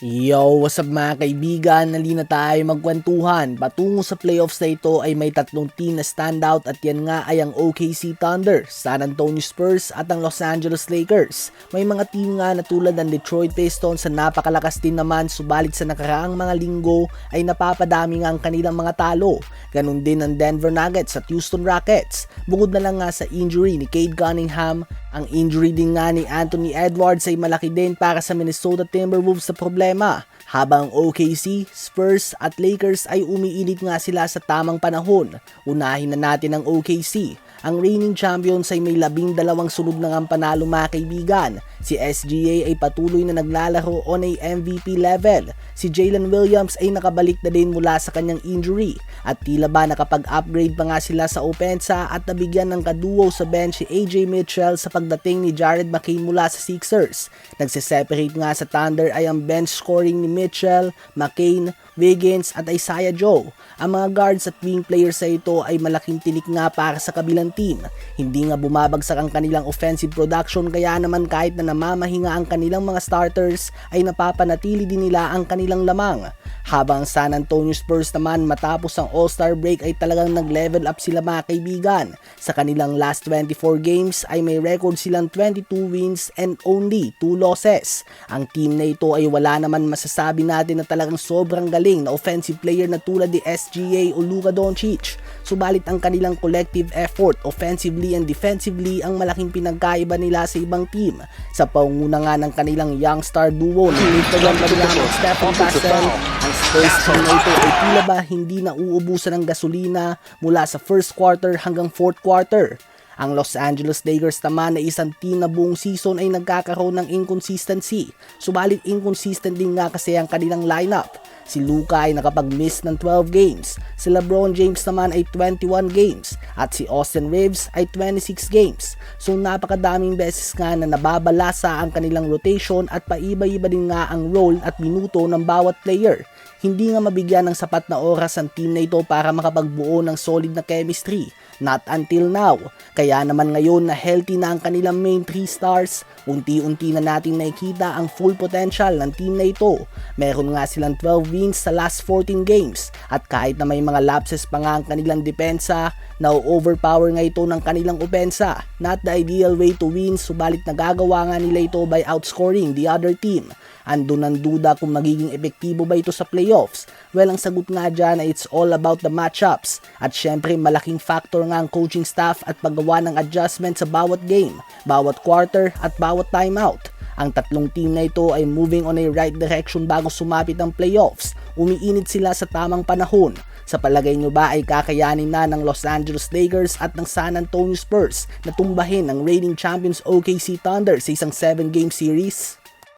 Yo, what's up mga kaibigan? Halina tayo magkwentuhan. Patungo sa playoffs na ito ay may tatlong team na standout at yan nga ay ang OKC Thunder, San Antonio Spurs at ang Los Angeles Lakers. May mga team nga na tulad ng Detroit Pistons na napakalakas din naman, subalit sa nakaraang mga linggo ay napapadami nga ang kanilang mga talo. Ganun din ang Denver Nuggets at Houston Rockets. Bukod na lang nga sa injury ni Cade Cunningham, ang injury din nga ni Anthony Edwards ay malaki din para sa Minnesota Timberwolves sa problema. Habang OKC, Spurs at Lakers ay umiinit nga sila sa tamang panahon. Unahin na natin ang OKC. Ang reigning champions ay may 12 sunod na ngang panalo mga kaibigan. Si SGA ay patuloy na naglalaro on a MVP level. Si Jalen Williams ay nakabalik na din mula sa kanyang injury. At tila ba nakapag-upgrade pa nga sila sa opensa at nabigyan ng kaduo sa bench si AJ Mitchell sa pagdating ni Jared McCain mula sa Sixers. Nagsiseparate nga sa Thunder ay ang bench scoring ni Mitchell, McCain, Wiggins at Isaiah Joe. Ang mga guards at wing players sa ito ay malaking tinik nga para sa kabilang team. Hindi nga bumabagsak ang kanilang offensive production, kaya naman kahit na namamahinga ang kanilang mga starters ay napapanatili din nila ang kanilang lamang. Habang San Antonio Spurs naman matapos ang All-Star break ay talagang nag-level up sila mga kaibigan. Sa kanilang last 24 games ay may record silang 22 wins and only 2 losses. Ang team na ito ay wala naman masasabi natin na talagang sobrang galing na offensive player na tulad ni SGA o Luka Doncic. Subalit ang kanilang collective effort offensively and defensively ang malaking pinagkaiba nila sa ibang team. Sa pangunguna nga ng kanilang young star duo na Nicolas Batum at Stephen Castle, ang Spurs team na ito ay tila ba hindi na uubusan ng gasolina mula sa first quarter hanggang fourth quarter. Ang Los Angeles Lakers naman na isang team na buong season ay nagkakaroon ng inconsistency. Subalit inconsistent din nga kasi ang kanilang lineup. Si Luka ay nakapag-miss ng 12 games, si LeBron James naman ay 21 games, at si Austin Reeves ay 26 games. So napakadaming beses nga na nababalasa ang kanilang rotation at paiba-iba din nga ang role at minuto ng bawat player. Hindi nga mabigyan ng sapat na oras ang team na ito para makapagbuo ng solid na chemistry. Not until now. Kaya naman ngayon na healthy na ang kanilang main 3 stars, unti-unti na natin nakikita ang full potential ng team na ito. Meron nga silang 12 wins sa last 14 games at kahit na may mga lapses pa nga ang kanilang depensa, na-overpower nga ito ng kanilang opensa. Not the ideal way to win, subalit nagagawa nga nila ito by outscoring the other team. Andun ang duda kung magiging epektibo ba ito sa playoffs. Well, ang sagot nga dyan ay it's all about the matchups. At syempre malaking factor nga ang coaching staff at paggawa ng adjustment sa bawat game, bawat quarter at bawat timeout. Ang tatlong team na ito ay moving on a right direction bago sumapit ang playoffs. Umiinit sila sa tamang panahon. Sa palagay nyo ba ay kakayanin na ng Los Angeles Lakers at ng San Antonio Spurs na tumbahin ang reigning champions OKC Thunder sa isang 7-game series?